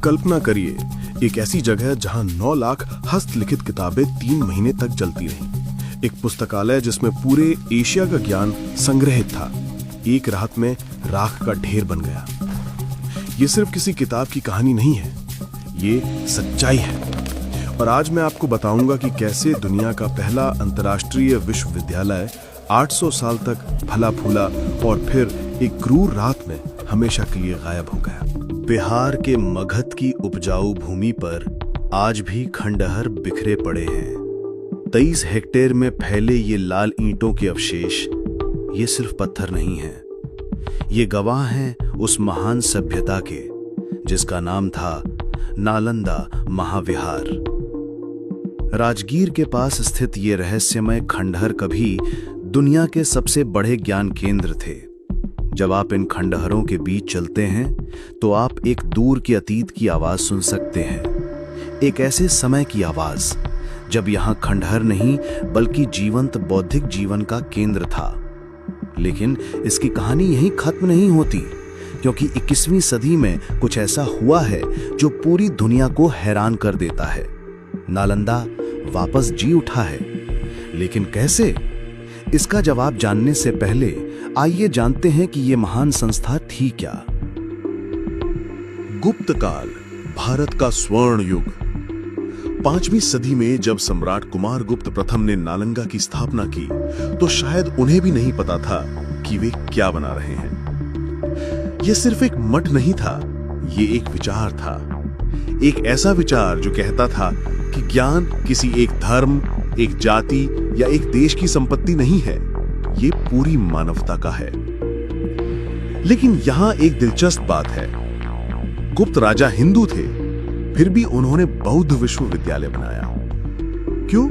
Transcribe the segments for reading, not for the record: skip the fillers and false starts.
कल्पना करिए एक ऐसी जगह जहां 9 लाख हस्तलिखित किताबें 3 महीने तक चलती रहीं। एक पुस्तकालय जिसमें पूरे एशिया का ज्ञान संग्रहित था, एक रात में राख का ढेर बन गया। ये सिर्फ किसी किताब की कहानी नहीं है, ये सच्चाई है। और आज मैं आपको बताऊंगा कि कैसे दुनिया का पहला अंतर्राष्ट्रीय विश्वविद्यालय 800 साल तक फला फूला और फिर एक क्रूर रात में हमेशा के लिए गायब हो गया। बिहार के मगध की उपजाऊ भूमि पर आज भी खंडहर बिखरे पड़े हैं। 23 हेक्टेयर में फैले ये लाल ईंटों के अवशेष ये सिर्फ पत्थर नहीं हैं, ये गवाह हैं उस महान सभ्यता के जिसका नाम था नालंदा महाविहार। राजगीर के पास स्थित ये रहस्यमय खंडहर कभी दुनिया के सबसे बड़े ज्ञान केंद्र थे। जब आप इन खंडहरों के बीच चलते हैं तो आप एक दूर के अतीत की आवाज सुन सकते हैं, एक ऐसे समय की आवाज जब यहां खंडहर नहीं बल्कि जीवंत बौद्धिक जीवन का केंद्र था। लेकिन इसकी कहानी यहीं खत्म नहीं होती, क्योंकि 21वीं सदी में कुछ ऐसा हुआ है जो पूरी दुनिया को हैरान कर देता है। नालंदा वापस जी उठा है, लेकिन कैसे? इसका जवाब जानने से पहले आइए जानते हैं कि यह महान संस्था थी क्या। गुप्त काल, भारत का स्वर्ण युग। 5वीं सदी में जब सम्राट कुमारगुप्त प्रथम ने नालंदा की स्थापना की तो शायद उन्हें भी नहीं पता था कि वे क्या बना रहे हैं। यह सिर्फ एक मठ नहीं था, यह एक विचार था। एक ऐसा विचार जो कहता था कि ज्ञान किसी एक धर्म, एक जाति या एक देश की संपत्ति नहीं है, ये पूरी मानवता का है। लेकिन यहां एक दिलचस्प बात है, गुप्त राजा हिंदू थे, फिर भी उन्होंने बौद्ध विश्वविद्यालय बनाया। क्यों?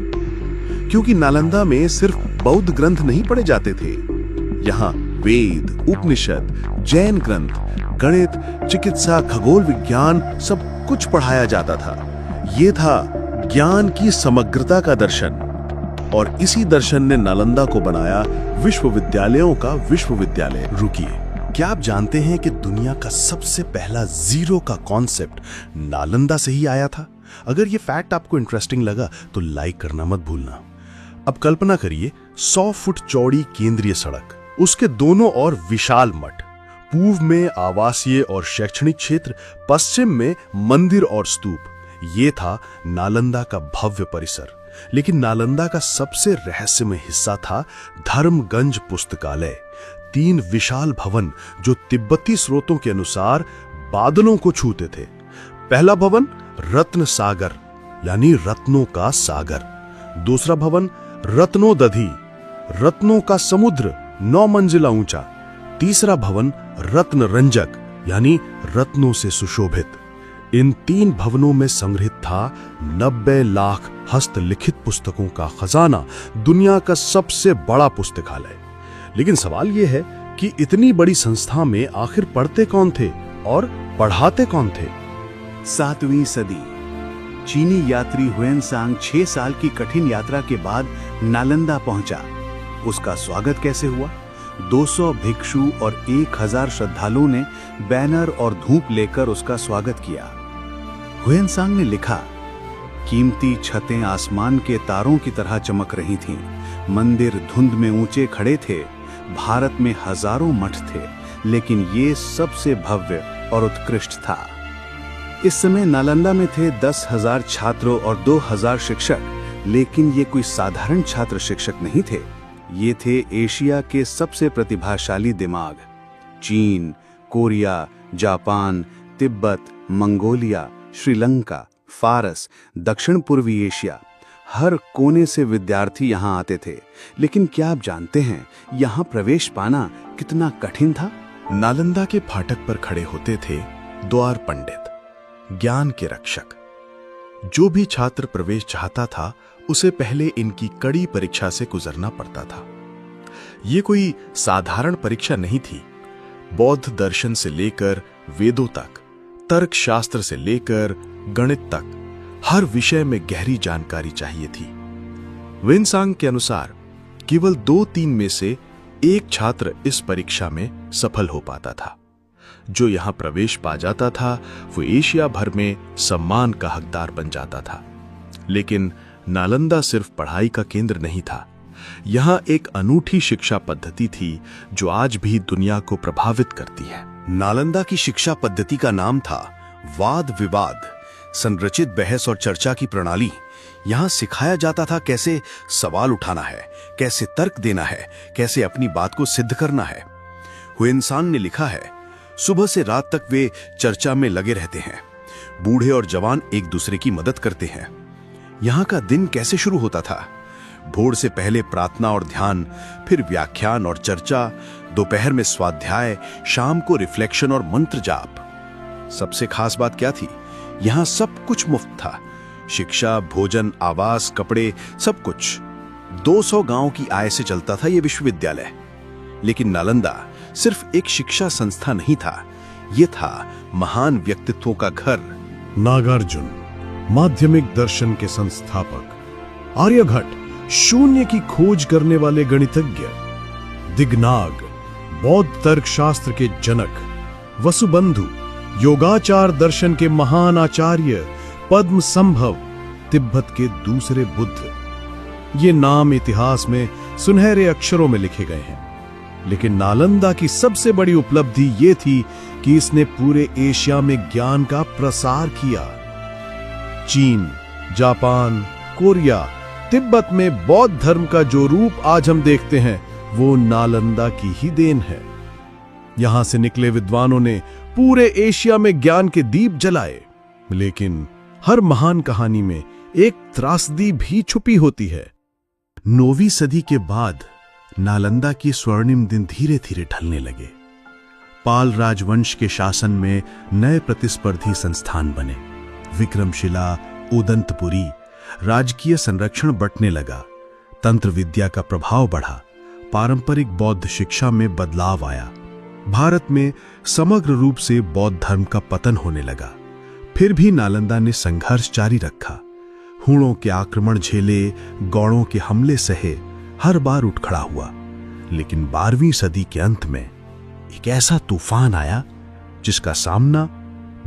क्योंकि नालंदा में सिर्फ बौद्ध ग्रंथ नहीं पढ़े जाते थे, यहां वेद, उपनिषद, जैन ग्रंथ, गणित, चिकित्सा, खगोल विज्ञान सब कुछ पढ़ाया जाता था। यह था ज्ञान की समग्रता का दर्शन, और इसी दर्शन ने नालंदा को बनाया विश्वविद्यालयों का विश्वविद्यालय। रुकिए, क्या आप जानते हैं कि दुनिया का सबसे पहला जीरो का कॉन्सेप्ट नालंदा से ही आया था? अगर ये फैक्ट आपको इंटरेस्टिंग लगा तो लाइक करना मत भूलना। अब कल्पना करिए 100 फुट चौड़ी केंद्रीय सड़क, उसके दोनों ओर विशाल मठ, पूर्व में आवासीय और शैक्षणिक क्षेत्र, पश्चिम में मंदिर और स्तूप। ये था नालंदा का भव्य परिसर। लेकिन नालंदा का सबसे रहस्यमय हिस्सा था धर्मगंज पुस्तकालय। 3 विशाल भवन जो तिब्बती स्रोतों के अनुसार बादलों को छूते थे। पहला भवन रत्न सागर यानी रत्नों का सागर, दूसरा भवन रत्नोदधि, रत्नों का समुद्र 9 मंजिला ऊंचा, तीसरा भवन रत्न रंजक यानी रत्नों से सुशोभित। इन 3 भवनों में संग्रहित था 90 लाख हस्तलिखित पुस्तकों का खजाना, दुनिया का सबसे बड़ा पुस्तकालय। लेकिन सवाल यह है कि इतनी बड़ी संस्था में आखिर पढ़ते कौन थे और पढ़ाते कौन थे? 7वीं सदी, चीनी यात्री हुएनसांग 6 साल की कठिन यात्रा के बाद नालंदा पहुंचा। उसका स्वागत कैसे हुआ? 200 भिक्षु और 1000 श्रद्धालुओं ने बैनर और धूप लेकर उसका स्वागत किया। हुएनसांग ने लिखा, कीमती छतें आसमान के तारों की तरह चमक रही थीं, मंदिर धुंध में ऊंचे खड़े थे, भारत में हजारों मठ थे, लेकिन ये सबसे भव्य और उत्कृष्ट था। इस समय नालंदा में थे 10,000 छात्रों और 2,000 शिक्षक, लेकिन ये कोई साधारण छात्र शिक्षक नहीं थे। ये थे एशिया के सबसे प्रतिभाशाली दिमाग। चीन, Korea, Japan, Tibet, Mongolia, Sri Lanka, फारस, दक्षिण पूर्वी एशिया, हर कोने से विद्यार्थी यहाँ आते थे। लेकिन क्या आप जानते हैं यहाँ प्रवेश पाना कितना कठिन था? नालंदा के फाटक पर खड़े होते थे द्वार पंडित, ज्ञान के रक्षक। जो भी छात्र प्रवेश चाहता था उसे पहले इनकी कड़ी परीक्षा से गुजरना पड़ता था। ये कोई साधारण परीक्षा नहीं थी। बौद्ध दर्शन से लेकर वेदों तक, तर्क शास्त्र से लेकर गणित तक, हर विषय में गहरी जानकारी चाहिए थी। हुएनसांग के अनुसार केवल 2-3 में से एक छात्र इस परीक्षा में सफल हो पाता था। जो यहां प्रवेश पा जाता था वो एशिया भर में सम्मान का हकदार बन जाता था। लेकिन नालंदा सिर्फ पढ़ाई का केंद्र नहीं था। यहां एक अनूठी शिक्षा पद्धति थी जो आज भी दुनिया को प्रभावित करती है। नालंदा की शिक्षा पद्धति का नाम था वाद विवाद, संरचित बहस और चर्चा की प्रणाली। यहां सिखाया जाता था कैसे सवाल उठाना है, कैसे तर्क देना है, कैसे अपनी बात को सिद्ध करना है। हुएनसांग ने लिखा है, सुबह से रात तक वे चर्चा में लगे रहते हैं। बूढ़े और जवान एक दूसरे की मदद करते हैं। यहां का दिन कैसे शुरू होता था? भोर से पहले प्रार्थना और ध्यान, फिर व्याख्यान और चर्चा, दोपहर में स्वाध्याय, शाम को रिफ्लेक्शन और मंत्र जाप। सबसे खास बात क्या थी? यहां सब कुछ मुफ्त था। शिक्षा, भोजन, आवास, कपड़े, सब कुछ। 200 गांव की आय से चलता था यह विश्वविद्यालय। लेकिन नालंदा सिर्फ एक शिक्षा संस्था नहीं था, यह था महान व्यक्तित्वों का घर। नागार्जुन, माध्यमिक दर्शन के संस्थापक, आर्यभट्ट, शून्य की खोज करने वाले गणितज्ञ, दिगनाग, बौद्ध तर्कशास्त्र के जनक, वसुबंधु, योगाचार दर्शन के महान आचार्य, पद्म संभव, तिब्बत के दूसरे बुद्ध। ये नाम इतिहास में सुनहरे अक्षरों में लिखे गए हैं। लेकिन नालंदा की सबसे बड़ी उपलब्धि ये थी कि इसने पूरे एशिया में ज्ञान का प्रसार किया। चीन, जापान, कोरिया, तिब्बत में बौद्ध धर्म का जो रूप आज हम देखते हैं वो नालंदा की ही देन है। यहां से निकले विद्वानों ने पूरे एशिया में ज्ञान के दीप जलाए। लेकिन हर महान कहानी में एक त्रासदी भी छुपी होती है। 9वीं सदी के बाद नालंदा की स्वर्णिम दिन धीरे धीरे ढलने लगे। पाल राजवंश के शासन में नए प्रतिस्पर्धी संस्थान बने। विक्रमशिला, उदंतपुरी, राजकीय संरक्षण बंटने लगा। तंत्र विद्या का प्रभाव बढ़ा। पारंपरिक बौद्ध शिक्षा में बदलाव आया। भारत में समग्र रूप से बौद्ध धर्म का पतन होने लगा। फिर भी नालंदा ने संघर्ष जारी रखा। हूणों के आक्रमण झेले, गौड़ों के हमले सहे, हर बार उठ खड़ा हुआ। लेकिन 12वीं सदी के अंत में एक ऐसा तूफान आया जिसका सामना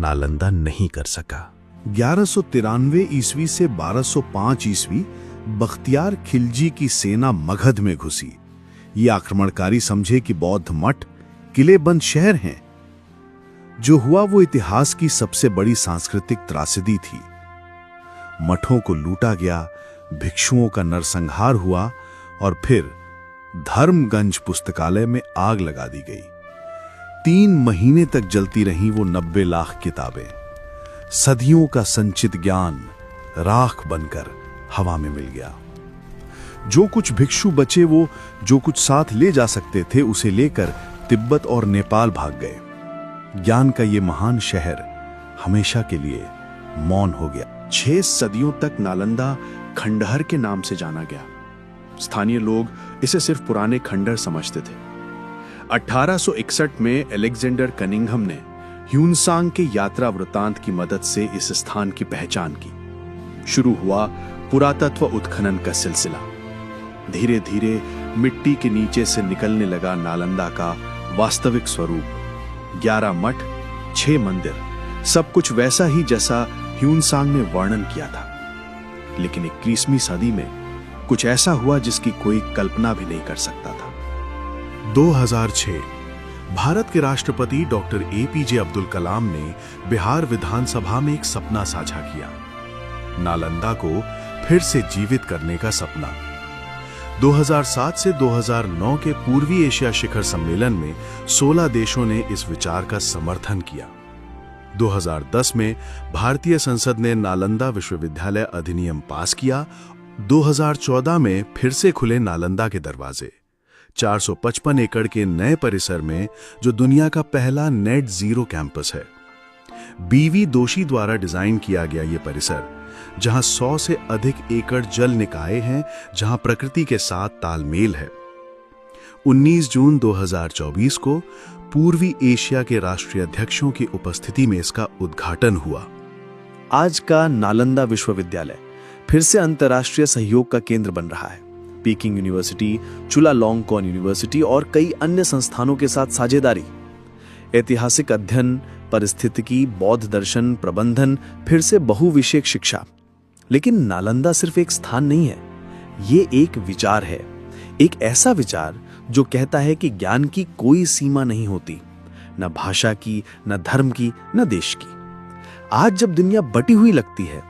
नालंदा नहीं कर सका। 1193 ईस्वी से 1205 ईस्वी बख्तियार खिलजी की सेना मगध में घुसी। ये आक्रमणकारी समझे कि बौद्ध मठ किलेबंद शहर हैं। जो हुआ वो इतिहास की सबसे बड़ी सांस्कृतिक त्रासदी थी। मठों को लूटा गया, भिक्षुओं का नरसंहार हुआ और फिर धर्मगंज पुस्तकालय में आग लगा दी गई। 3 महीने तक जलती रहीं वो 90 लाख किताबें। सदियों का संचित ज्ञान राख बनकर हवा में मिल गया। जो कुछ भिक्षु बचे वो जो कुछ साथ ले जा सकते थे उसे लेकर तिब्बत और नेपाल भाग गए। ज्ञान का ये महान शहर हमेशा के लिए मौन हो गया। 6 सदियों तक नालंदा खंडहर के नाम से जाना गया। स्थानीय लोग इसे सिर्फ पुराने खंडहर समझते थे। 1861 में अलेक्जेंडर कनिंघम ने ह्यूनसांग के यात्रा वृतांत की मदद से इस स्थान की पहचान की। शुरू हुआ पुरातत्व उत्खनन का सिलसिला। धीरे धीरे मिट्टी के नीचे से निकलने लगा नालंदा का वास्तविक स्वरूप। 11 मठ, 6 मंदिर, सब कुछ वैसा ही जैसा ह्यूनसांग ने वर्णन किया था। लेकिन 21वीं सदी में कुछ ऐसा हुआ जिसकी कोई कल्पना भी नहीं कर सकता था। 2006 भारत के राष्ट्रपति डॉक्टर APJ अब्दुल कलाम ने बिहार विधानसभा में एक सपना साझा किया, नालंदा को फिर से जीवित करने का सपना। 2007 से 2009 के पूर्वी एशिया शिखर सम्मेलन में 16 देशों ने इस विचार का समर्थन किया। 2010 में भारतीय संसद ने नालंदा विश्वविद्यालय अधिनियम पास किया। 2014 में फिर से खुले नालंदा के दरवाजे। 455 एकड़ के नए परिसर में जो दुनिया का पहला नेट जीरो कैंपस है। BV दोषी द्वारा डिजाइन किया गया यह परिसर, जहां 100 से अधिक एकड़ जल निकाय हैं, जहां प्रकृति के साथ तालमेल है। 19 जून 2024 को पूर्वी एशिया के राष्ट्रीय अध्यक्षों की उपस्थिति में इसका उद्घाटन हुआ। आज का नालंदा विश्वविद्यालय फिर से अंतर्राष्ट्रीय सहयोग का केंद्र बन रहा है। पीकिंग यूनिवर्सिटी, चुलालोंगकोन यूनिवर्सिटी और कई अन्य संस्थानों के साथ साझेदारी। ऐतिहासिक अध्ययन, परिस्थितिकी, बौद्ध दर्शन, प्रबंधन, फिर से बहुविषयक शिक्षा। लेकिन नालंदा सिर्फ एक स्थान नहीं है, ये एक विचार है। एक ऐसा विचार जो कहता है कि ज्ञान की कोई सीमा नहीं होती, न भाषा की, न धर्म की, न देश की। आज जब दुनिया बटी हुई लगती है,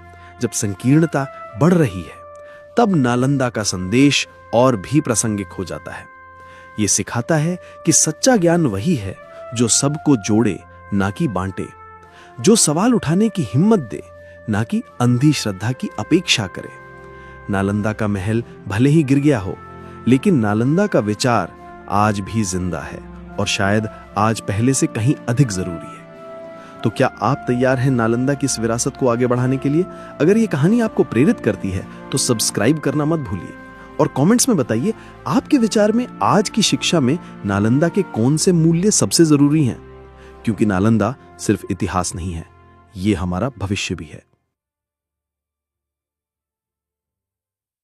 जब संकीर्णता बढ़ रही है, तब नालंदा का संदेश और भी प्रासंगिक हो जाता है। ये सिखाता है कि सच्चा ज्ञान वही है जो सबको जोड़े, ना कि बांटे, जो सवाल उठाने की हिम्मत दे, ना कि अंधी श्रद्धा की अपेक्षा करे। नालंदा का महल भले ही गिर गया हो, लेकिन नालंदा का विचार आज भी जिंदा है, और शायद आज पहले से कहीं अधिक जरूरी है। तो क्या आप तैयार हैं नालंदा की इस विरासत को आगे बढ़ाने के लिए? अगर ये कहानी आपको प्रेरित करती है तो सब्सक्राइब करना मत भूलिए, और कमेंट्स में बताइए आपके विचार में आज की शिक्षा में नालंदा के कौन से मूल्य सबसे जरूरी हैं। क्योंकि नालंदा सिर्फ इतिहास नहीं है, ये हमारा भविष्य भी है।